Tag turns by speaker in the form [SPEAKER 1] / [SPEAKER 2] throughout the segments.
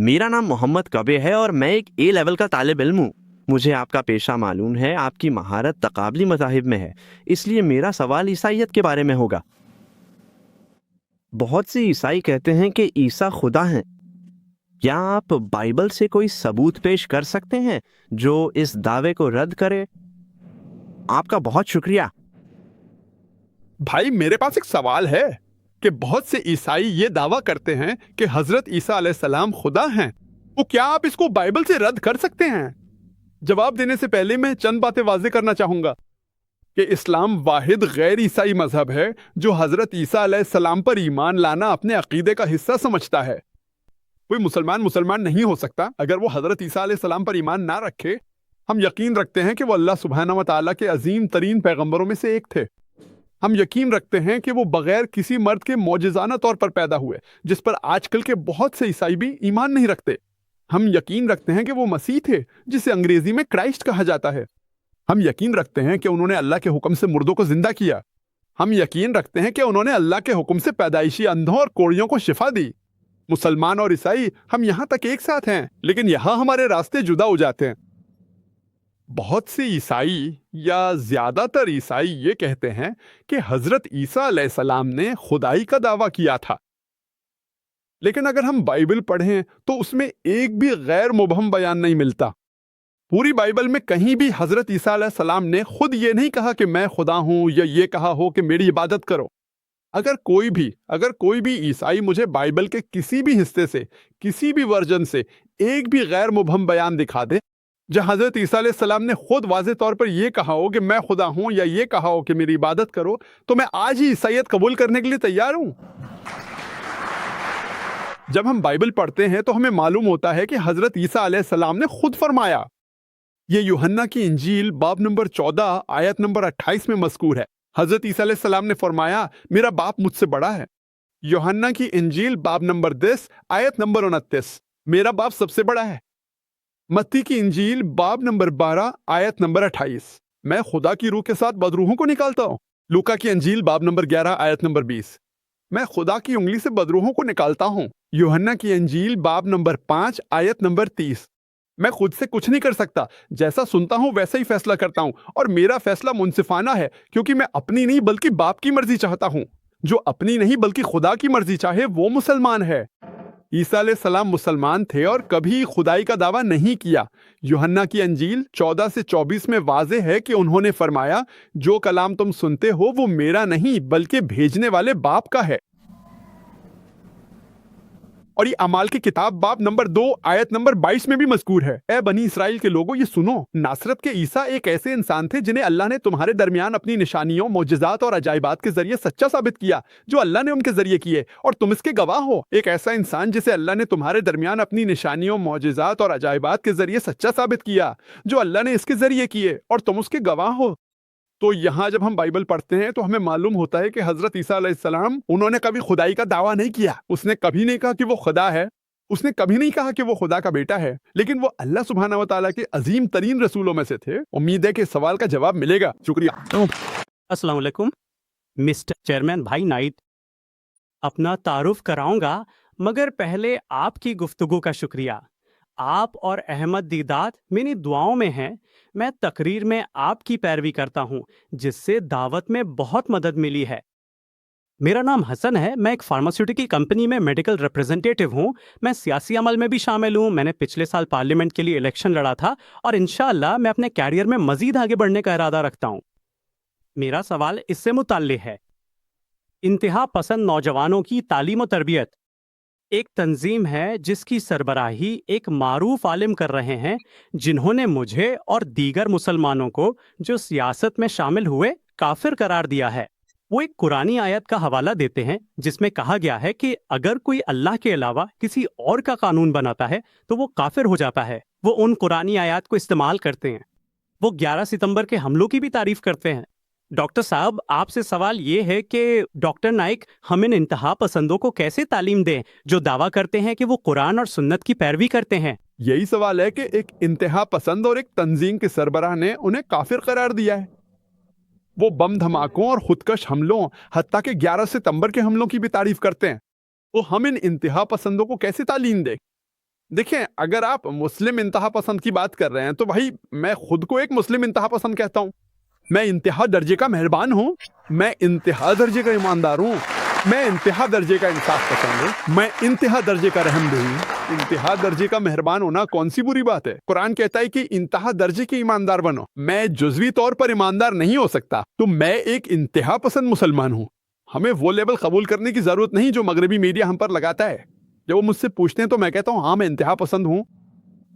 [SPEAKER 1] میرا نام محمد کبے ہے اور میں ایک اے لیول کا طالب علم ہوں۔ مجھے آپ کا پیشہ معلوم ہے، آپ کی مہارت تقابلی مذاہب میں ہے، اس لیے میرا سوال عیسائیت کے بارے میں ہوگا۔ بہت سے عیسائی کہتے ہیں کہ عیسیٰ خدا ہیں۔ کیا آپ بائبل سے کوئی ثبوت پیش کر سکتے ہیں جو اس دعوے کو رد کرے؟ آپ کا بہت شکریہ۔
[SPEAKER 2] بھائی، میرے پاس ایک سوال ہے کہ بہت سے عیسائی یہ دعویٰ کرتے ہیں کہ حضرت عیسیٰ علیہ السلام خدا ہیں، تو کیا آپ اس کو بائبل سے رد کر سکتے ہیں؟ جواب دینے سے پہلے میں چند باتیں واضح کرنا چاہوں گا کہ اسلام واحد غیر عیسائی مذہب ہے جو حضرت عیسیٰ علیہ السلام پر ایمان لانا اپنے عقیدے کا حصہ سمجھتا ہے۔ کوئی مسلمان نہیں ہو سکتا اگر وہ حضرت عیسیٰ علیہ السلام پر ایمان نہ رکھے۔ ہم یقین رکھتے ہیں کہ وہ اللہ سبحانہ و تعالیٰ کے عظیم ترین پیغمبروں میں سے ایک تھے۔ ہم یقین رکھتے ہیں کہ وہ بغیر کسی مرد کے معجزانہ طور پر پیدا ہوئے، جس پر آج کل کے بہت سے عیسائی بھی ایمان نہیں رکھتے۔ ہم یقین رکھتے ہیں کہ وہ مسیح تھے، جسے انگریزی میں کرائسٹ کہا جاتا ہے۔ ہم یقین رکھتے ہیں کہ انہوں نے اللہ کے حکم سے مردوں کو زندہ کیا۔ ہم یقین رکھتے ہیں کہ انہوں نے اللہ کے حکم سے پیدائشی اندھوں اور کوڑیوں کو شفا دی۔ مسلمان اور عیسائی ہم یہاں تک ایک ساتھ ہیں، لیکن یہاں ہمارے راستے جدا ہو جاتے ہیں۔ بہت سے عیسائی یا زیادہ تر عیسائی یہ کہتے ہیں کہ حضرت عیسیٰ علیہ السلام نے خدائی کا دعویٰ کیا تھا، لیکن اگر ہم بائبل پڑھیں تو اس میں ایک بھی غیر مبہم بیان نہیں ملتا۔ پوری بائبل میں کہیں بھی حضرت عیسیٰ علیہ السلام نے خود یہ نہیں کہا کہ میں خدا ہوں، یا یہ کہا ہو کہ میری عبادت کرو۔ اگر کوئی بھی عیسائی مجھے بائبل کے کسی بھی حصے سے، کسی بھی ورژن سے ایک بھی غیر مبہم بیان دکھا دے جہاں حضرت عیسیٰ علیہ السلام نے خود واضح طور پر یہ کہا ہو کہ میں خدا ہوں، یا یہ کہا ہو کہ میری عبادت کرو، تو میں آج ہی عیسائیت قبول کرنے کے لیے تیار ہوں۔ جب ہم بائبل پڑھتے ہیں تو ہمیں معلوم ہوتا ہے کہ حضرت عیسیٰ علیہ السلام نے خود فرمایا۔ یہ یوحنا کی انجیل باب نمبر 14 آیت نمبر 28 میں مذکور ہے۔ حضرت عیسیٰ علیہ السلام نے فرمایا، میرا باپ مجھ سے بڑا ہے۔ یوحنا کی انجیل باب نمبر 10 آیت نمبر 29، میرا باپ سب سے بڑا ہے۔ متی کی انجیل باب نمبر 12 آیت نمبر 28، میں خدا کی روح کے ساتھ بدروحوں کو نکالتا ہوں۔ لوکا کی انجیل باب نمبر 11 آیت نمبر 20، میں خدا کی انگلی سے بدروحوں کو نکالتا ہوں۔ یوحنا کی انجیل باب نمبر 5 آیت نمبر 30، میں خود سے کچھ نہیں کر سکتا، جیسا سنتا ہوں ویسا ہی فیصلہ کرتا ہوں، اور میرا فیصلہ منصفانہ ہے، کیونکہ میں اپنی نہیں بلکہ باپ کی مرضی چاہتا ہوں۔ جو اپنی نہیں بلکہ خدا کی مرضی چاہے وہ مسلمان ہے۔ عیسیٰ علیہ السلام مسلمان تھے اور کبھی خدائی کا دعویٰ نہیں کیا۔ یوحنا کی انجیل 14 سے 24 میں واضح ہے کہ انہوں نے فرمایا، جو کلام تم سنتے ہو وہ میرا نہیں بلکہ بھیجنے والے باپ کا ہے۔ اور یہ اعمال کی کتاب باب نمبر 2 آیت نمبر 22 میں بھی مذکور ہے، اے بنی اسرائیل کے لوگوں یہ سنو، ناصرت کے عیسیٰ ایک ایسے انسان تھے جنہیں اللہ نے تمہارے درمیان اپنی نشانیوں، معجزات اور عجائبات کے ذریعے سچا ثابت کیا، جو اللہ نے ان کے ذریعے کیے، اور تم اس کے گواہ ہو۔ ایک ایسا انسان جسے اللہ نے تمہارے درمیان اپنی نشانیوں، معجزات اور عجائبات کے ذریعے سچا ثابت کیا، جو اللہ نے اس کے ذریعے کیے، اور تم اس کے گواہ ہو۔ تو یہاں جب ہم بائبل پڑھتے ہیں تو ہمیں معلوم ہوتا ہے کہ حضرت عیسیٰ علیہ السلام انہوں نے کبھی خدائی کا دعویٰ نہیں کیا۔ اس نے کبھی نہیں کہا کہ وہ خدا ہے، اس نے کبھی نہیں کہا کہ وہ خدا کا بیٹا ہے، لیکن وہ اللہ سبحانہ و تعالیٰ کے عظیم ترین رسولوں میں سے تھے۔ امید ہے کہ سوال کا جواب ملے گا۔ شکریہ۔
[SPEAKER 3] السلام علیکم مسٹر چیئرمین بھائی نائٹ، اپنا تعارف کراؤں گا، مگر پہلے آپ کی گفتگو کا شکریہ۔ آپ اور احمد دیدات میری دعاؤں میں ہیں۔ میں تقریر میں آپ کی پیروی کرتا ہوں، جس سے دعوت میں بہت مدد ملی ہے۔ میرا نام حسن ہے، میں ایک فارماسیوٹیکل کمپنی میں میڈیکل ریپرزینٹیٹیو ہوں۔ میں سیاسی عمل میں بھی شامل ہوں۔ میں نے پچھلے سال پارلیمنٹ کے لیے الیکشن لڑا تھا، اور انشاءاللہ میں اپنے کیریئر میں مزید آگے بڑھنے کا ارادہ رکھتا ہوں۔ میرا سوال اس سے متعلق ہے۔ انتہا پسند نوجوانوں کی تعلیم و تربیت ایک تنظیم ہے جس کی سربراہی ایک معروف عالم کر رہے ہیں، جنہوں نے مجھے اور دیگر مسلمانوں کو جو سیاست میں شامل ہوئے کافر قرار دیا ہے۔ وہ ایک قرآنی آیت کا حوالہ دیتے ہیں جس میں کہا گیا ہے کہ اگر کوئی اللہ کے علاوہ کسی اور کا قانون بناتا ہے تو وہ کافر ہو جاتا ہے۔ وہ ان قرآنی آیات کو استعمال کرتے ہیں۔ وہ 11 ستمبر کے حملوں کی بھی تعریف کرتے ہیں۔ ڈاکٹر صاحب، آپ سے سوال یہ ہے کہ ڈاکٹر نائک ہم ان انتہا پسندوں کو کیسے تعلیم دیں جو دعویٰ کرتے ہیں کہ وہ قرآن اور سنت کی پیروی کرتے ہیں؟
[SPEAKER 2] یہی سوال ہے کہ ایک انتہا پسند اور ایک تنظیم کے سربراہ نے انہیں کافر قرار دیا ہے۔ وہ بم دھماکوں اور خودکش حملوں، حتیٰ کہ 11 ستمبر کے حملوں کی بھی تعریف کرتے ہیں۔ تو ہم ان انتہا پسندوں کو کیسے تعلیم دیں؟ دیکھیں اگر آپ مسلم انتہا پسند کی بات کر رہے ہیں تو بھائی میں خود کو ایک مسلم انتہا پسند کہتا ہوں. میں انتہا درجے کا مہربان ہوں, میں انتہا درجے کا ایماندار ہوں, میں انتہا درجے کا انصاف پسند ہوں, میں انتہا درجے کا رحم دل ہوں. انتہا درجے کا مہربان ہونا کون سی بری بات ہے؟ قرآن کہتا ہے کہ انتہا درجے کے ایماندار بنو. میں جزوی طور پر ایماندار نہیں ہو سکتا تو میں ایک انتہا پسند مسلمان ہوں. ہمیں وہ لیبل قبول کرنے کی ضرورت نہیں جو مغربی میڈیا ہم پر لگاتا ہے. جب وہ مجھ سے پوچھتے ہیں تو میں کہتا ہوں ہاں میں انتہا پسند ہوں.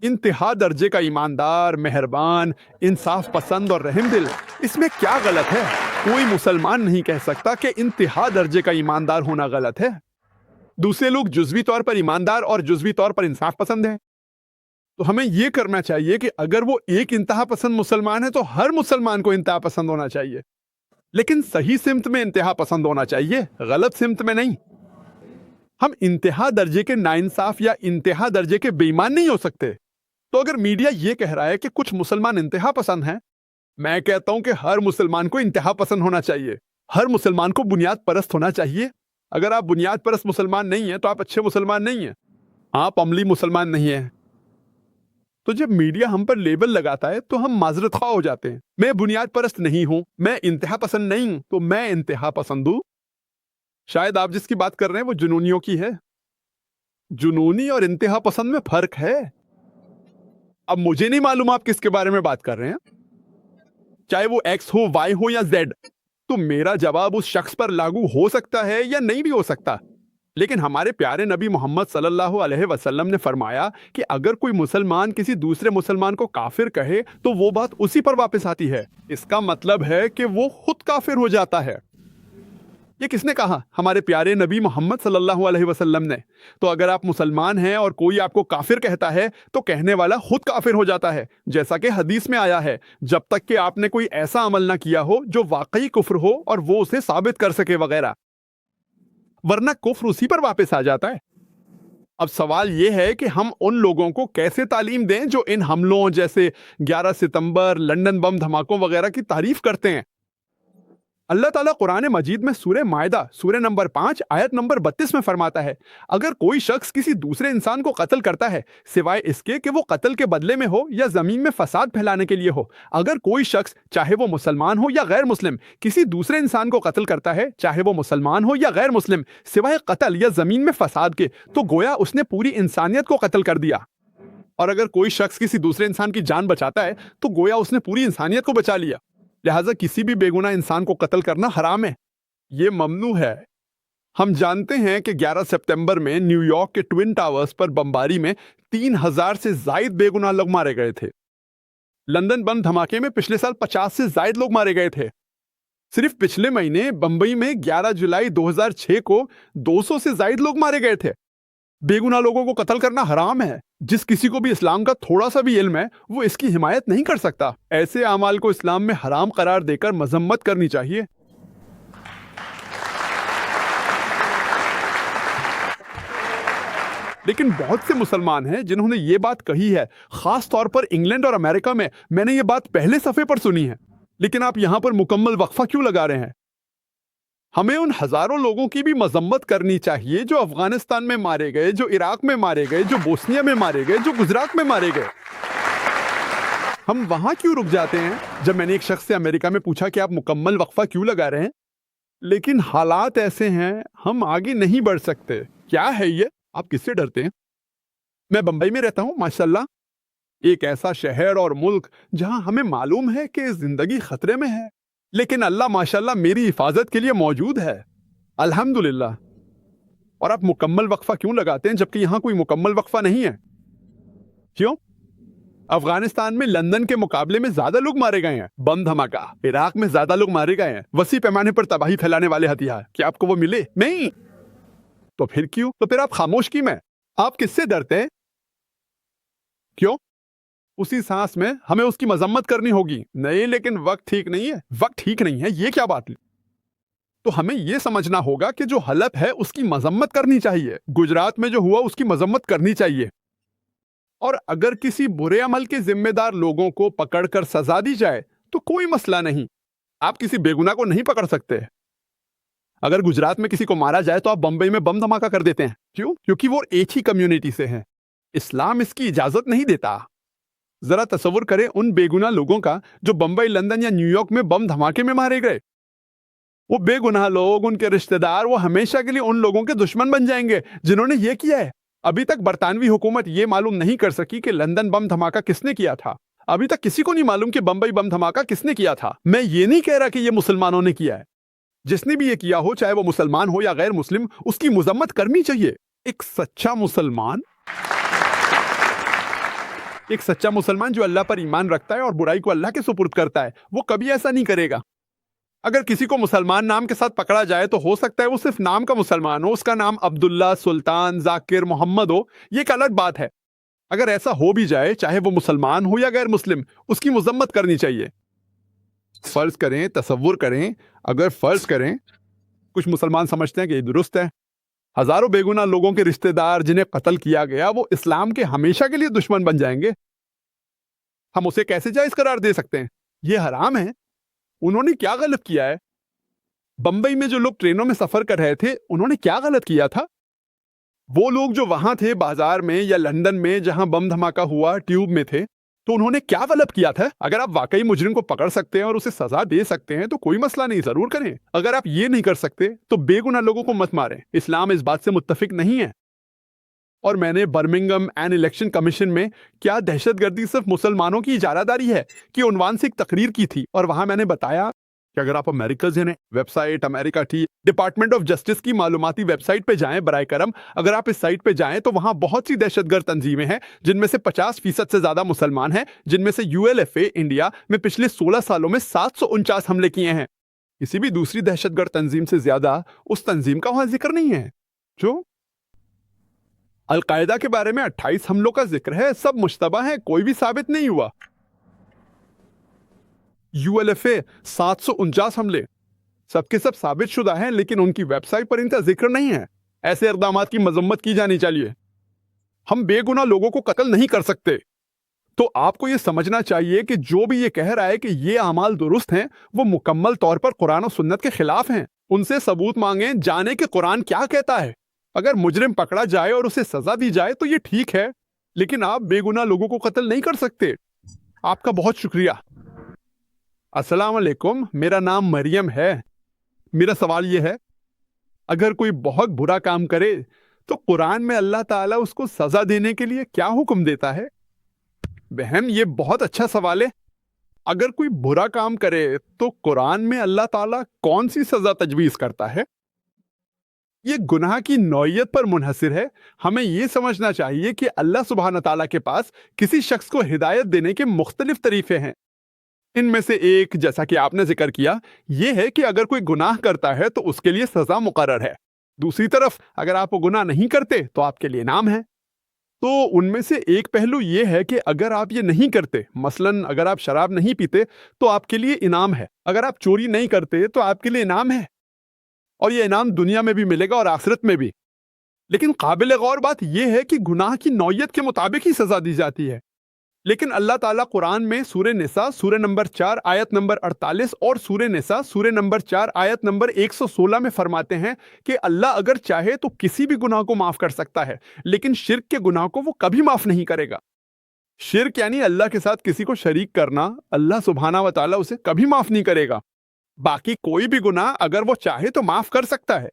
[SPEAKER 2] انتہا درجے کا ایماندار, مہربان, انصاف پسند اور رحم دل, اس میں کیا غلط ہے؟ کوئی مسلمان نہیں کہہ سکتا کہ انتہا درجے کا ایماندار ہونا غلط ہے. دوسرے لوگ جزوی طور پر ایماندار اور جزوی طور پر انصاف پسند ہیں. تو ہمیں یہ کرنا چاہیے کہ اگر وہ ایک انتہا پسند مسلمان ہے تو ہر مسلمان کو انتہا پسند ہونا چاہیے, لیکن صحیح سمت میں انتہا پسند ہونا چاہیے, غلط سمت میں نہیں. ہم انتہا درجے کے ناانصاف یا انتہا درجے کے بے ایمان نہیں ہو سکتے. تو اگر میڈیا یہ کہہ رہا ہے کہ کچھ مسلمان انتہا پسند ہیں, میں کہتا ہوں کہ ہر مسلمان کو انتہا پسند ہونا چاہیے, ہر مسلمان کو بنیاد پرست ہونا چاہیے. اگر آپ بنیاد پرست مسلمان نہیں ہیں تو آپ اچھے مسلمان نہیں ہیں, آپ عملی مسلمان نہیں ہیں. تو جب میڈیا ہم پر لیبل لگاتا ہے تو ہم معذرت خواہ ہو جاتے ہیں. میں بنیاد پرست نہیں ہوں, میں انتہا پسند نہیں ہوں, تو میں انتہا پسند ہوں. شاید آپ جس کی بات کر رہے ہیں وہ جنونیوں کی ہے. جنونی اور انتہا پسند میں فرق ہے. اب مجھے نہیں معلوم آپ کس کے بارے میں بات کر رہے ہیں, چاہے وہ ایکس ہو, وائی ہو یا زیڈ. تو میرا جواب اس شخص پر لاگو ہو سکتا ہے یا نہیں بھی ہو سکتا, لیکن ہمارے پیارے نبی محمد صلی اللہ علیہ وسلم نے فرمایا کہ اگر کوئی مسلمان کسی دوسرے مسلمان کو کافر کہے تو وہ بات اسی پر واپس آتی ہے. اس کا مطلب ہے کہ وہ خود کافر ہو جاتا ہے. یہ کس نے کہا؟ ہمارے پیارے نبی محمد صلی اللہ علیہ وسلم نے. تو اگر آپ مسلمان ہیں اور کوئی آپ کو کافر کہتا ہے تو کہنے والا خود کافر ہو جاتا ہے, جیسا کہ حدیث میں آیا ہے, جب تک کہ آپ نے کوئی ایسا عمل نہ کیا ہو جو واقعی کفر ہو اور وہ اسے ثابت کر سکے وغیرہ, ورنہ کفر اسی پر واپس آ جاتا ہے. اب سوال یہ ہے کہ ہم ان لوگوں کو کیسے تعلیم دیں جو ان حملوں جیسے 11 ستمبر, لندن بم دھماکوں وغیرہ کی تعریف کرتے ہیں. اللہ تعالیٰ قرآن مجید میں سورہ مائدہ سورہ نمبر 5 آیت نمبر 32 میں فرماتا ہے, اگر کوئی شخص کسی دوسرے انسان کو قتل کرتا ہے سوائے اس کے کہ وہ قتل کے بدلے میں ہو یا زمین میں فساد پھیلانے کے لیے ہو, اگر کوئی شخص چاہے وہ مسلمان ہو یا غیر مسلم کسی دوسرے انسان کو قتل کرتا ہے, چاہے وہ مسلمان ہو یا غیر مسلم, سوائے قتل یا زمین میں فساد کے, تو گویا اس نے پوری انسانیت کو قتل کر دیا. اور اگر کوئی شخص کسی دوسرے انسان کی جان بچاتا ہے تو گویا اس نے پوری انسانیت کو بچا لیا. لہٰذا کسی بھی بے گناہ انسان کو قتل کرنا حرام ہے, یہ ممنوع ہے. ہم جانتے ہیں کہ 11 سپتمبر میں نیو یارک کے ٹوین ٹاورز پر بمباری میں 3000 سے زائد بے گناہ لوگ مارے گئے تھے. لندن بم دھماکے میں پچھلے سال 50 سے زائد لوگ مارے گئے تھے. صرف پچھلے مہینے بمبئی میں 11 جولائی 2006 کو 200 سے زائد لوگ مارے گئے تھے. بے گناہ لوگوں کو قتل کرنا حرام ہے. جس کسی کو بھی اسلام کا تھوڑا سا بھی علم ہے وہ اس کی حمایت نہیں کر سکتا. ایسے اعمال کو اسلام میں حرام قرار دے کر مذمت کرنی چاہیے. لیکن بہت سے مسلمان ہیں جنہوں نے یہ بات کہی ہے, خاص طور پر انگلینڈ اور امریکہ میں نے یہ بات پہلے صفحے پر سنی ہے. لیکن آپ یہاں پر مکمل وقفہ کیوں لگا رہے ہیں؟ ہمیں ان ہزاروں لوگوں کی بھی مذمت کرنی چاہیے جو افغانستان میں مارے گئے, جو عراق میں مارے گئے, جو بوسنیا میں مارے گئے, جو گجرات میں مارے گئے. ہم وہاں کیوں رک جاتے ہیں؟ جب میں نے ایک شخص سے امریکہ میں پوچھا کہ آپ مکمل وقفہ کیوں لگا رہے ہیں, لیکن حالات ایسے ہیں ہم آگے نہیں بڑھ سکتے. کیا ہے یہ؟ آپ کس سے ڈرتے ہیں؟ میں بمبئی میں رہتا ہوں ماشاءاللہ, ایک ایسا شہر اور ملک جہاں ہمیں معلوم ہے کہ زندگی خطرے میں ہے, لیکن اللہ ماشاءاللہ میری حفاظت کے لیے موجود ہے الحمدللہ. اور آپ مکمل وقفہ کیوں لگاتے ہیں جبکہ یہاں کوئی مکمل وقفہ نہیں ہے؟ کیوں؟ افغانستان میں لندن کے مقابلے میں زیادہ لوگ مارے گئے ہیں. بم دھماکہ. عراق میں زیادہ لوگ مارے گئے ہیں. وسیع پیمانے پر تباہی پھیلانے والے ہتھیار. کیا آپ کو وہ ملے؟ نہیں. تو پھر کیوں؟ تو پھر آپ خاموش کیوں ہیں؟ آپ کس سے ڈرتے ہیں؟ کیوں؟ اسی سانس میں ہمیں اس کی مذمت کرنی ہوگی. نہیں لیکن وقت ٹھیک نہیں ہے. وقت ٹھیک نہیں ہے یہ کیا بات؟ تو ہمیں یہ سمجھنا ہوگا کہ جو حلب ہے اس کی مذمت کرنی چاہیے, گجرات میں جو ہوا اس کی مذمت کرنی چاہیے. اور اگر کسی برے عمل کے ذمہ دار لوگوں کو پکڑ کر سزا دی جائے تو کوئی مسئلہ نہیں. آپ کسی بے گناہ کو نہیں پکڑ سکتے. اگر گجرات میں کسی کو مارا جائے تو آپ بمبئی میں بم دھماکہ کر دیتے ہیں. کیوں؟ کیونکہ وہ ایک ہی کمیونٹی سے ہیں. اسلام اس کی اجازت نہیں دیتا۔ ذرا تصور کریں ان بے گناہ لوگوں کا جو بمبئی، لندن یا نیو یارک میں بم دھماکے میں مارے گئے۔ وہ بے گناہ لوگ، ان کے رشتہ دار، وہ ہمیشہ کے لیے ان لوگوں کے دشمن بن جائیں گے جنہوں نے یہ کیا ہے۔ ابھی تک برطانوی حکومت یہ معلوم نہیں کر سکی کہ لندن بم دھماکہ کس نے کیا تھا۔ ابھی تک کسی کو نہیں معلوم کہ بمبئی بم دھماکہ کس نے کیا تھا۔ میں یہ نہیں کہہ رہا کہ یہ مسلمانوں نے کیا ہے۔ جس نے بھی یہ کیا ہو، چاہے وہ مسلمان ہو یا غیر مسلم، اس کی مذمت کرنی چاہیے۔ ایک سچا مسلمان جو اللہ پر ایمان رکھتا ہے اور برائی کو اللہ کے سپرد کرتا ہے، وہ کبھی ایسا نہیں کرے گا۔ اگر کسی کو مسلمان نام کے ساتھ پکڑا جائے تو ہو سکتا ہے وہ صرف نام کا مسلمان ہو، اس کا نام عبداللہ، سلطان، ذاکر، محمد ہو، یہ ایک الگ بات ہے۔ اگر ایسا ہو بھی جائے، چاہے وہ مسلمان ہو یا غیر مسلم، اس کی مذمت کرنی چاہیے۔ فرض کریں، تصور کریں، اگر فرض کریں کچھ مسلمان سمجھتے ہیں کہ یہ درست ہے، ہزاروں بے گناہ لوگوں کے رشتہ دار جنہیں قتل کیا گیا وہ اسلام کے ہمیشہ کے لیے دشمن بن جائیں گے، ہم اسے کیسے جائز قرار دے سکتے ہیں؟ یہ حرام ہے۔ انہوں نے کیا غلط کیا ہے؟ بمبئی میں جو لوگ ٹرینوں میں سفر کر رہے تھے، انہوں نے کیا غلط کیا تھا؟ وہ لوگ جو وہاں تھے بازار میں یا لندن میں جہاں بم دھماکہ ہوا، ٹیوب میں تھے، تو انہوں نے کیا غلط کیا تھا؟ اگر آپ واقعی مجرم کو پکڑ سکتے ہیں اور اسے سزا دے سکتے ہیں تو کوئی مسئلہ نہیں، ضرور کریں۔ اگر آپ یہ نہیں کر سکتے تو بے گناہ لوگوں کو مت ماریں۔ اسلام اس بات سے متفق نہیں ہے۔ اور میں نے برمنگم این الیکشن کمیشن میں کیا دہشت گردی صرف مسلمانوں کی اجارہ داری ہے کہ عنوان سے ایک تقریر کی تھی، اور وہاں میں نے بتایا کہ اگر آپ امریکہ ہیں، ویب سائٹ امریکہ ٹی ڈپارٹمنٹ آف جسٹس کی معلوماتی ویب سائٹ پہ جائیں برائے کرم۔ اگر آپ اس سائٹ پہ جائیں تو وہاں بہت سی دہشت گرد تنظیمیں ہیں جن میں سے 50% سے زیادہ مسلمان ہیں، جن میں سے ULFA انڈیا میں پچھلے 16 سالوں میں 749 حملے کیے ہیں۔ کسی بھی دوسری دہشت گرد تنظیم سے زیادہ اس تنظیم کا وہاں ذکر نہیں ہے۔ جو القاعدہ کے بارے میں 28 حملوں کا ذکر ہے، سب مشتبہ ہیں، کوئی بھی ثابت نہیں ہوا۔ ULFA 749 حملے، سب کے سب ثابت شدہ ہیں، لیکن ان کی ویب سائٹ پر ان کا ذکر نہیں ہے۔ ایسے اقدامات کی مذمت کی جانی چاہیے۔ ہم بے گناہ لوگوں کو قتل نہیں کر سکتے۔ تو آپ کو یہ سمجھنا چاہیے کہ جو بھی یہ کہہ رہا ہے کہ یہ اعمال درست ہیں، وہ مکمل طور پر قرآن و سنت کے خلاف ہیں۔ ان سے ثبوت مانگیں، جانیں کہ قرآن کیا کہتا ہے۔ اگر مجرم پکڑا جائے اور اسے سزا دی جائے تو یہ ٹھیک ہے، لیکن آپ بے گناہ لوگوں کو قتل نہیں کر سکتے۔ آپ کا بہت شکریہ۔ السلام علیکم، میرا نام مریم ہے۔ میرا سوال یہ ہے، اگر کوئی بہت برا کام کرے تو قرآن میں اللہ تعالیٰ اس کو سزا دینے کے لیے کیا حکم دیتا ہے؟ بہن، یہ بہت اچھا سوال ہے۔ اگر کوئی برا کام کرے تو قرآن میں اللہ تعالیٰ کون سی سزا تجویز کرتا ہے؟ یہ گناہ کی نوعیت پر منحصر ہے۔ ہمیں یہ سمجھنا چاہیے کہ اللہ سبحانہ تعالیٰ کے پاس کسی شخص کو ہدایت دینے کے مختلف طریقے ہیں۔ ان میں سے ایک، جیسا کہ آپ نے ذکر کیا، یہ ہے کہ اگر کوئی گناہ کرتا ہے تو اس کے لیے سزا مقرر ہے۔ دوسری طرف اگر آپ وہ گناہ نہیں کرتے تو آپ کے لیے انعام ہے۔ تو ان میں سے ایک پہلو یہ ہے کہ اگر آپ یہ نہیں کرتے، مثلاً اگر آپ شراب نہیں پیتے تو آپ کے لیے انعام ہے، اگر آپ چوری نہیں کرتے تو آپ کے لیے انعام ہے، اور یہ انعام دنیا میں بھی ملے گا اور آخرت میں بھی۔ لیکن قابل غور بات یہ ہے کہ گناہ کی نوعیت کے مطابق ہی سزا دی جاتی ہے۔ لیکن اللہ تعالیٰ قرآن میں سورہ نساء سورہ نمبر 4 آیت نمبر 48 اور سورہ نساء سورہ نمبر 4 آیت نمبر 116 میں فرماتے ہیں کہ اللہ اگر چاہے تو کسی بھی گناہ کو معاف کر سکتا ہے، لیکن شرک کے گناہ کو وہ کبھی معاف نہیں کرے گا۔ شرک یعنی اللہ کے ساتھ کسی کو شریک کرنا، اللہ سبحانہ و تعالیٰ اسے کبھی معاف نہیں کرے گا۔ باقی کوئی بھی گناہ اگر وہ چاہے تو معاف کر سکتا ہے۔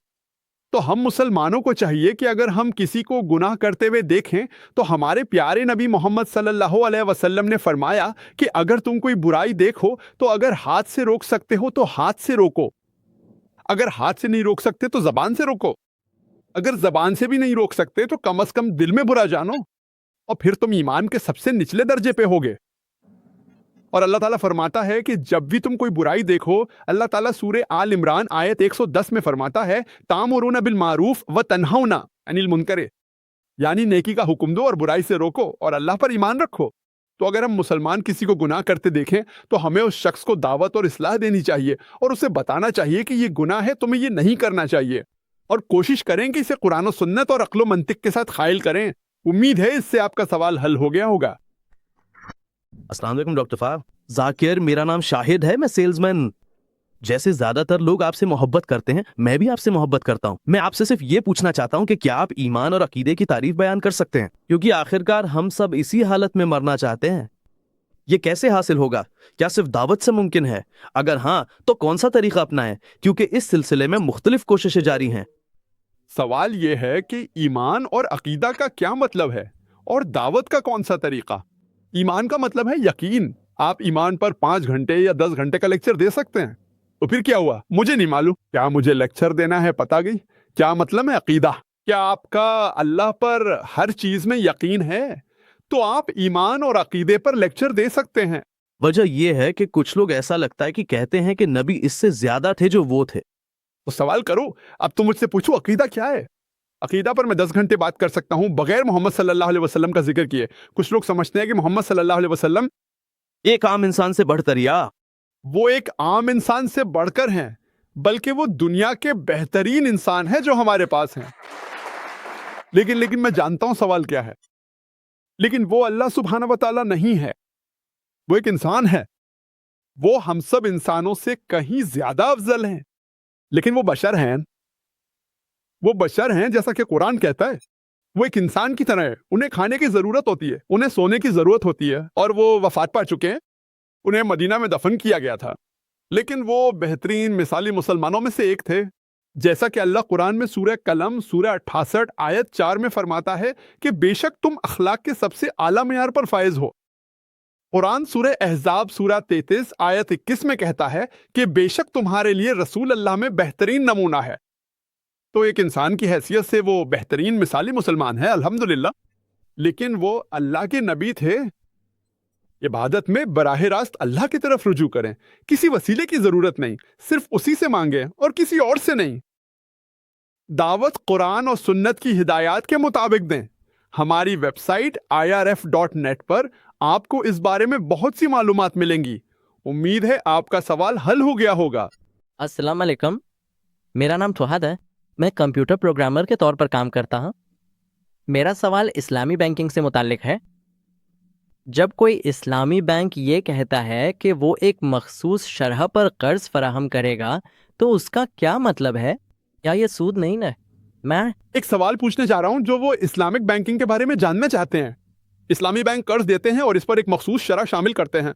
[SPEAKER 2] تو ہم مسلمانوں کو چاہیے کہ اگر ہم کسی کو گناہ کرتے ہوئے دیکھیں تو ہمارے پیارے نبی محمد صلی اللہ علیہ وسلم نے فرمایا کہ اگر تم کوئی برائی دیکھو تو اگر ہاتھ سے روک سکتے ہو تو ہاتھ سے روکو، اگر ہاتھ سے نہیں روک سکتے تو زبان سے روکو، اگر زبان سے بھی نہیں روک سکتے تو کم از کم دل میں برا جانو، اور پھر تم ایمان کے سب سے نچلے درجے پہ ہوگے۔ اور اللہ تعالیٰ فرماتا ہے کہ جب بھی تم کوئی برائی دیکھو، اللہ تعالیٰ سورہ آل عمران آیت 110 میں فرماتا ہے تَأْمُرُونَ بِالْمَعْرُوفِ وَتَنْهَوْنَ عَنِ الْمُنْكَرِ، یعنی نیکی کا حکم دو اور برائی سے روکو اور اللہ پر ایمان رکھو۔ تو اگر ہم مسلمان کسی کو گناہ کرتے دیکھیں تو ہمیں اس شخص کو دعوت اور اصلاح دینی چاہیے اور اسے بتانا چاہیے کہ یہ گناہ ہے، تمہیں یہ نہیں کرنا چاہیے، اور کوشش کریں کہ اسے قرآن و سنت اور عقل و منطق کے ساتھ قائل کریں۔ امید ہے اس سے آپ کا سوال حل ہو گیا ہوگا۔
[SPEAKER 4] السلام علیکم ڈاکٹر فاہد۔ ذاکر، میرا نام شاہد ہے، میں سیلز مین جیسے زیادہ تر لوگ آپ سے محبت کرتے ہیں، میں بھی آپ سے محبت کرتا ہوں۔ میں آپ سے صرف یہ پوچھنا چاہتا ہوں کہ کیا آپ ایمان اور عقیدے کی تعریف بیان کر سکتے ہیں؟ کیونکہ آخرکار ہم سب اسی حالت میں مرنا چاہتے ہیں۔ یہ کیسے حاصل ہوگا؟ کیا صرف دعوت سے ممکن ہے؟ اگر ہاں تو کون سا طریقہ اپنائیں؟ کیونکہ اس سلسلے میں مختلف کوششیں جاری ہیں۔
[SPEAKER 2] سوال یہ ہے کہ ایمان اور عقیدہ کا کیا مطلب ہے اور دعوت کا کون سا طریقہ؟ ایمان کا مطلب ہے یقین۔ آپ ایمان پر 5 گھنٹے یا 10 گھنٹے کا لیکچر دے سکتے ہیں۔ تو پھر کیا ہوا؟ مجھے نہیں معلوم۔ کیا مجھے لیکچر دینا ہے؟ پتہ گئی۔ کیا مطلب ہے عقیدہ؟ کیا آپ کا اللہ پر ہر چیز میں یقین ہے؟ تو آپ ایمان اور عقیدے پر لیکچر دے سکتے ہیں۔
[SPEAKER 4] وجہ یہ ہے کہ کچھ لوگ ایسا لگتا ہے کہ کہتے ہیں کہ نبی اس سے زیادہ تھے جو وہ تھے۔
[SPEAKER 2] تو سوال کرو، اب تم مجھ سے پوچھو عقیدہ کیا ہے؟ عقیدہ پر میں 10 گھنٹے بات کر سکتا ہوں بغیر محمد صلی اللہ علیہ وسلم کا ذکر کیے۔ کچھ لوگ سمجھتے ہیں کہ محمد صلی اللہ علیہ وسلم
[SPEAKER 4] ایک عام انسان سے بڑھ کر، یا
[SPEAKER 2] وہ ایک عام انسان سے بڑھ کر ہیں، بلکہ وہ دنیا کے بہترین انسان ہیں جو ہمارے پاس ہیں۔ لیکن میں جانتا ہوں سوال کیا ہے۔ لیکن وہ اللہ سبحانہ و تعالیٰ نہیں ہے، وہ ایک انسان ہے۔ وہ ہم سب انسانوں سے کہیں زیادہ افضل ہیں، لیکن وہ بشر ہیں۔ وہ بشر ہیں جیسا کہ قرآن کہتا ہے۔ وہ ایک انسان کی طرح ہے، انہیں کھانے کی ضرورت ہوتی ہے، انہیں سونے کی ضرورت ہوتی ہے، اور وہ وفات پا چکے ہیں۔ انہیں مدینہ میں دفن کیا گیا تھا، لیکن وہ بہترین مثالی مسلمانوں میں سے ایک تھے۔ جیسا کہ اللہ قرآن میں سورہ قلم سورہ 68 آیت 4 میں فرماتا ہے کہ بے شک تم اخلاق کے سب سے اعلیٰ معیار پر فائز ہو۔ قرآن سورہ احزاب سورہ 33 آیت 21 میں کہتا ہے کہ بے شک تمہارے لیے رسول اللہ میں بہترین نمونہ ہے۔ تو ایک انسان کی حیثیت سے وہ بہترین مثالی مسلمان ہے، الحمدللہ۔ لیکن وہ اللہ کے نبی تھے۔ عبادت میں براہ راست اللہ کی طرف رجوع کریں، کسی وسیلے کی ضرورت نہیں، صرف اسی سے مانگیں اور کسی اور سے نہیں۔ دعوت قرآن اور سنت کی ہدایات کے مطابق دیں۔ ہماری ویب سائٹ irf.net پر آپ کو اس بارے میں بہت سی معلومات ملیں گی۔ امید ہے آپ کا سوال حل ہو گیا ہوگا۔
[SPEAKER 5] السلام علیکم، میرا نام فہد ہے، میں کمپیوٹر پروگرامر کے طور پر کام کرتا ہوں۔ میرا سوال اسلامی بینکنگ سے متعلق ہے۔ جب کوئی اسلامی بینک یہ کہتا ہے کہ وہ ایک مخصوص شرح پر قرض فراہم کرے گا تو اس کا کیا مطلب ہے؟ کیا یہ سود نہیں ہے؟ میں
[SPEAKER 2] ایک سوال پوچھنے جا رہا ہوں جو وہ اسلامک بینکنگ کے بارے میں جاننا چاہتے ہیں۔ اسلامی بینک قرض دیتے ہیں اور اس پر ایک مخصوص شرح شامل کرتے ہیں،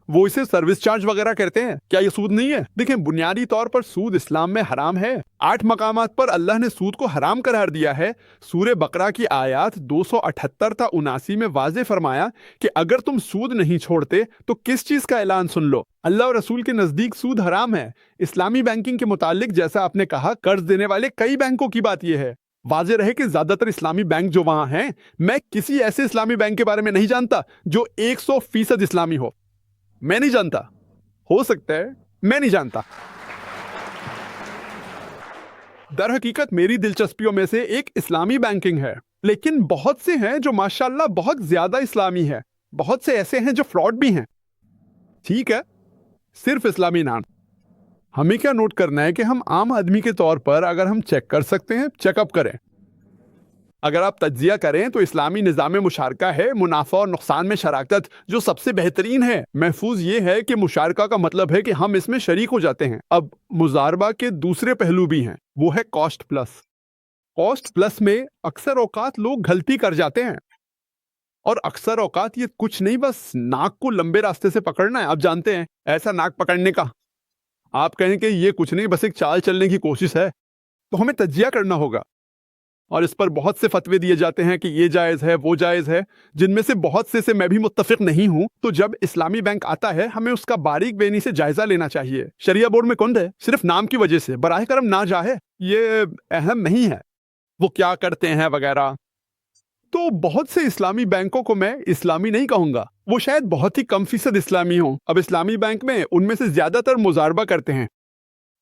[SPEAKER 2] وہ اسے سروس چارج وغیرہ کہتے ہیں۔ کیا یہ سود نہیں ہے؟ دیکھیں، بنیادی طور پر سود اسلام میں حرام ہے۔ 8 مقامات پر اللہ نے سود کو حرام قرار دیا ہے۔ سورہ بقرہ کی آیات 278 تا 79 میں واضح فرمایا کہ اگر تم سود نہیں چھوڑتے تو کس چیز کا اعلان سن لو۔ اللہ اور رسول کے نزدیک سود حرام ہے۔ اسلامی بینکنگ کے متعلق جیسا آپ نے کہا، قرض دینے والے کئی بینکوں کی بات یہ ہے۔ واضح رہے کہ زیادہ تر اسلامی بینک جو وہاں ہیں، میں کسی ایسے اسلامی بینک کے بارے میں نہیں جانتا جو 100% اسلامی ہو۔ میں نہیں جانتا، ہو سکتا ہے میں نہیں جانتا۔ در حقیقت میری دلچسپیوں میں سے ایک اسلامی بینکنگ ہے، لیکن بہت سے ہیں جو ماشاءاللہ بہت زیادہ اسلامی ہے۔ بہت سے ایسے ہیں جو فراڈ بھی ہیں۔ ٹھیک ہے، صرف اسلامی نام۔ ہمیں کیا نوٹ کرنا ہے کہ ہم عام آدمی کے طور پر اگر ہم چیک کر سکتے ہیں، چیک اپ کریں۔ اگر آپ تجزیہ کریں تو اسلامی نظام مشارکہ ہے، منافع اور نقصان میں شراکت، جو سب سے بہترین ہے۔ محفوظ یہ ہے کہ مشارکہ کا مطلب ہے کہ ہم اس میں شریک ہو جاتے ہیں۔ اب مضاربہ کے دوسرے پہلو بھی ہیں، وہ ہے کاسٹ پلس۔ کاسٹ پلس میں اکثر اوقات لوگ غلطی کر جاتے ہیں، اور اکثر اوقات یہ کچھ نہیں، بس ناک کو لمبے راستے سے پکڑنا ہے۔ آپ جانتے ہیں ایسا ناک پکڑنے کا، آپ کہیں کہ یہ کچھ نہیں، بس ایک چال چلنے کی کوشش ہے۔ تو ہمیں تجزیہ کرنا ہوگا، اور اس پر بہت سے فتوے دیے جاتے ہیں کہ یہ جائز ہے، وہ جائز ہے، جن میں سے بہت سے میں بھی متفق نہیں ہوں۔ تو جب اسلامی بینک آتا ہے، ہمیں اس کا باریک بینی سے جائزہ لینا چاہیے۔ شریعہ بورڈ میں کون ہے؟ صرف نام کی وجہ سے براہ کرم نہ جائے، یہ اہم نہیں ہے وہ کیا کرتے ہیں وغیرہ۔ تو بہت سے اسلامی بینکوں کو میں اسلامی نہیں کہوں گا، وہ شاید بہت ہی کم فیصد اسلامی ہوں۔ اب اسلامی بینک میں ان میں سے زیادہ تر مضاربہ کرتے ہیں۔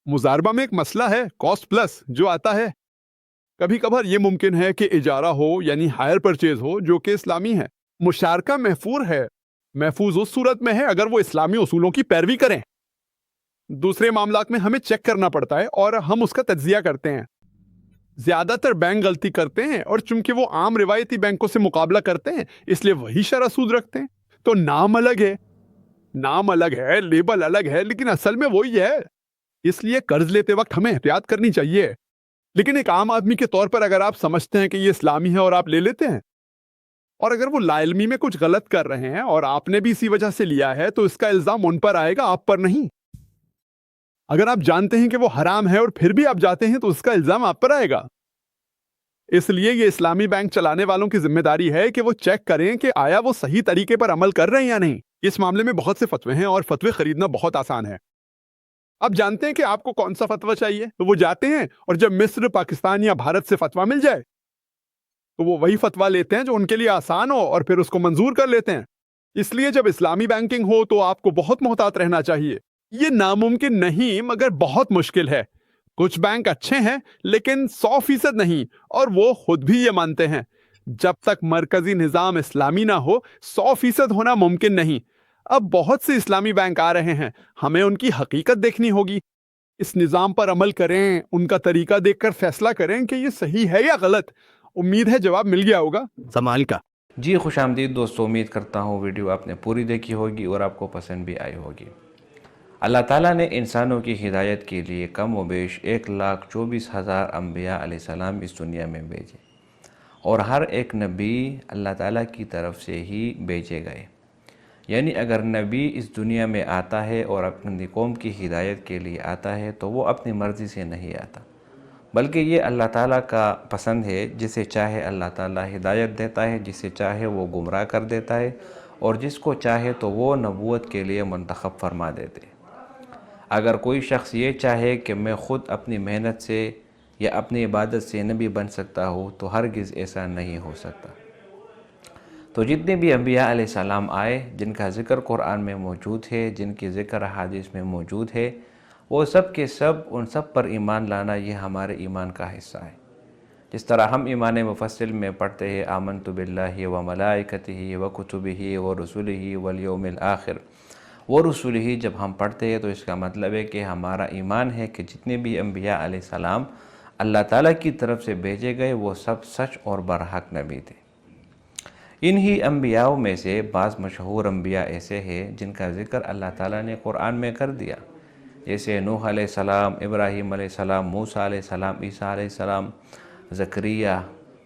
[SPEAKER 2] مضاربہ میں ایک مسئلہ ہے کاسٹ پلس جو آتا ہے۔ کبھی کبھار یہ ممکن ہے کہ اجارہ ہو، یعنی ہائر پرچیز ہو، جو کہ اسلامی ہے۔ مشارکہ محفوظ ہے، محفوظ اس صورت میں ہے اگر وہ اسلامی اصولوں کی پیروی کریں۔ دوسرے معاملات میں ہمیں چیک کرنا پڑتا ہے اور ہم اس کا تجزیہ کرتے ہیں۔ زیادہ تر بینک غلطی کرتے ہیں، اور چونکہ وہ عام روایتی بینکوں سے مقابلہ کرتے ہیں، اس لیے وہی شرح سود رکھتے ہیں۔ تو نام الگ ہے، نام الگ ہے، لیبل الگ ہے، لیکن اصل میں وہی ہے۔ اس لیے قرض لیتے وقت ہمیں احتیاط کرنی چاہیے. لیکن ایک عام آدمی کے طور پر اگر آپ سمجھتے ہیں کہ یہ اسلامی ہے اور آپ لے لیتے ہیں، اور اگر وہ لا علمی میں کچھ غلط کر رہے ہیں اور آپ نے بھی اسی وجہ سے لیا ہے، تو اس کا الزام ان پر آئے گا، آپ پر نہیں. اگر آپ جانتے ہیں کہ وہ حرام ہے اور پھر بھی آپ جاتے ہیں تو اس کا الزام آپ پر آئے گا. اس لیے یہ اسلامی بینک چلانے والوں کی ذمہ داری ہے کہ وہ چیک کریں کہ آیا وہ صحیح طریقے پر عمل کر رہے ہیں یا نہیں. اس معاملے میں بہت سے فتوے ہیں اور فتوے خریدنا بہت آسان ہے. آپ جانتے ہیں کہ آپ کو کون سا فتویٰ چاہیے، تو وہ جاتے ہیں اور جب مصر، پاکستان یا بھارت سے فتویٰ مل جائے تو وہ وہی فتویٰ لیتے ہیں جو ان کے لیے آسان ہو اور پھر اس کو منظور کر لیتے ہیں. اس لیے جب اسلامی بینکنگ ہو تو آپ کو بہت محتاط رہنا چاہیے. یہ ناممکن نہیں مگر بہت مشکل ہے. کچھ بینک اچھے ہیں لیکن 100% نہیں، اور وہ خود بھی یہ مانتے ہیں. جب تک مرکزی نظام اسلامی نہ ہو 100% ہونا ممکن نہیں. اب بہت سے اسلامی بینک آ رہے ہیں، ہمیں ان کی حقیقت دیکھنی ہوگی. اس نظام پر عمل کریں، ان کا طریقہ دیکھ کر فیصلہ کریں کہ یہ صحیح ہے یا غلط. امید ہے جواب مل گیا ہوگا.
[SPEAKER 4] سمال کا
[SPEAKER 6] جی خوش آمدید دوستو، امید کرتا ہوں ویڈیو آپ نے پوری دیکھی ہوگی اور آپ کو پسند بھی آئی ہوگی. اللہ تعالیٰ نے انسانوں کی ہدایت کے لیے کم و بیش 1,24,000 انبیاء علیہ السلام اس دنیا میں بھیجے، اور ہر ایک نبی اللہ تعالیٰ کی طرف سے ہی بھیجے گئے. یعنی اگر نبی اس دنیا میں آتا ہے اور اپنی قوم کی ہدایت کے لیے آتا ہے تو وہ اپنی مرضی سے نہیں آتا، بلکہ یہ اللہ تعالیٰ کا پسند ہے. جسے چاہے اللہ تعالیٰ ہدایت دیتا ہے، جسے چاہے وہ گمراہ کر دیتا ہے، اور جس کو چاہے تو وہ نبوت کے لیے منتخب فرما دیتے. اگر کوئی شخص یہ چاہے کہ میں خود اپنی محنت سے یا اپنی عبادت سے نبی بن سکتا ہوں تو ہرگز ایسا نہیں ہو سکتا. تو جتنے بھی انبیاء علیہ السلام آئے، جن کا ذکر قرآن میں موجود ہے، جن کی ذکر حدیث میں موجود ہے، وہ سب کے سب ان سب پر ایمان لانا یہ ہمارے ایمان کا حصہ ہے. جس طرح ہم ایمان مفصل میں پڑھتے ہیں آمنت باللہ و ملائکتہ و کتبہ و رسلہ والیوم الآخر و رسلہ، جب ہم پڑھتے ہیں تو اس کا مطلب ہے کہ ہمارا ایمان ہے کہ جتنے بھی انبیاء علیہ السلام اللہ تعالیٰ کی طرف سے بھیجے گئے وہ سب سچ اور برحق نبی تھے. انہی انبیاء میں سے بعض مشہور انبیاء ایسے ہیں جن کا ذکر اللہ تعالیٰ نے قرآن میں کر دیا، جیسے نوح علیہ السلام، ابراہیم علیہ السلام، موسیٰ علیہ السلام، عیسیٰ علیہ السلام، زکریا.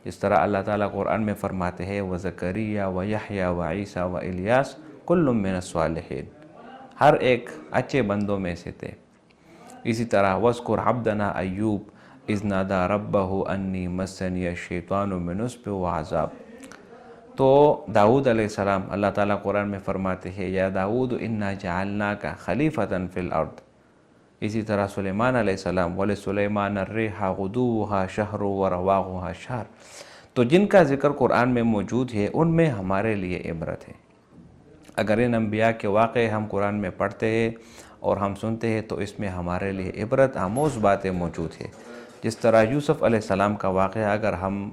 [SPEAKER 6] جس طرح اللہ تعالیٰ قرآن میں فرماتے ہیں وزکریا و یحییٰ و عیسیٰ و الیاس کل من الصالحین، ہر ایک اچھے بندوں میں سے تھے. اسی طرح وَاذْكُرْ عَبْدَنَا أَيُّوبَ إِذْ نَادَىٰ رَبَّهُ أَنِّي مَسَّنِيَ الشَّيْطَانُ بِنُصْبٍ وَعَذَابٍ. تو داؤد علیہ السلام اللہ تعالیٰ قرآن میں فرماتے ہیں یا داؤد اِنَّا جَعَلْنَاكَ خَلِيفَةً فِي الْأَرْضِ. اسی طرح سلیمان علیہ السلام وَلِسُلَيْمَانَ الرِّيحَ غُدُوُّهَا شَهْرٌ وَرَوَاحُهَا شَهْرٌ. تو جن کا ذکر قرآن میں موجود ہے ان میں ہمارے لیے عبرت ہے. اگر ان انبیاء کے واقعے ہم قرآن میں پڑھتے ہیں اور ہم سنتے ہیں تو اس میں ہمارے لیے عبرت آموز باتیں موجود ہیں. جس طرح یوسف علیہ السلام کا واقعہ اگر ہم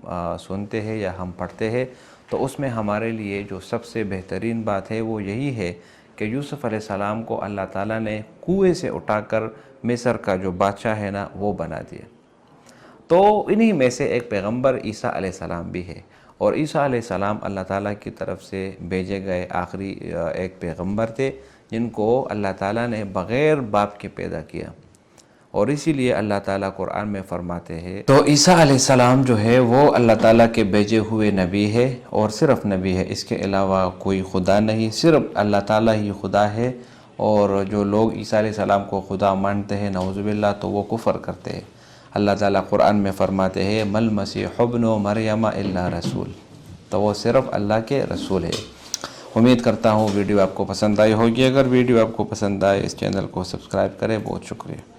[SPEAKER 6] سنتے ہیں یا ہم پڑھتے ہیں تو اس میں ہمارے لیے جو سب سے بہترین بات ہے وہ یہی ہے کہ یوسف علیہ السلام کو اللہ تعالیٰ نے کنویں سے اٹھا کر مصر کا جو بادشاہ ہے نا وہ بنا دیا. تو انہی میں سے ایک پیغمبر عیسیٰ علیہ السلام بھی ہے، اور عیسیٰ علیہ السلام اللہ تعالیٰ کی طرف سے بھیجے گئے آخری ایک پیغمبر تھے جن کو اللہ تعالیٰ نے بغیر باپ کے پیدا کیا. اور اسی لیے اللہ تعالیٰ قرآن میں فرماتے ہیں تو عیسیٰ علیہ السلام جو ہے وہ اللہ تعالیٰ کے بھیجے ہوئے نبی ہے، اور صرف نبی ہے، اس کے علاوہ کوئی خدا نہیں، صرف اللہ تعالیٰ ہی خدا ہے. اور جو لوگ عیسیٰ علیہ السلام کو خدا مانتے ہیں نعوذ باللہ تو وہ کفر کرتے ہیں. اللہ تعالیٰ قرآن میں فرماتے ہیں مل مسیح ابن مریم الا رسول، تو وہ صرف اللہ کے رسول ہے. امید کرتا ہوں ویڈیو آپ کو پسند آئی ہوگی. اگر ویڈیو آپ کو پسند آئے اس چینل کو سبسکرائب کریں. بہت شکریہ.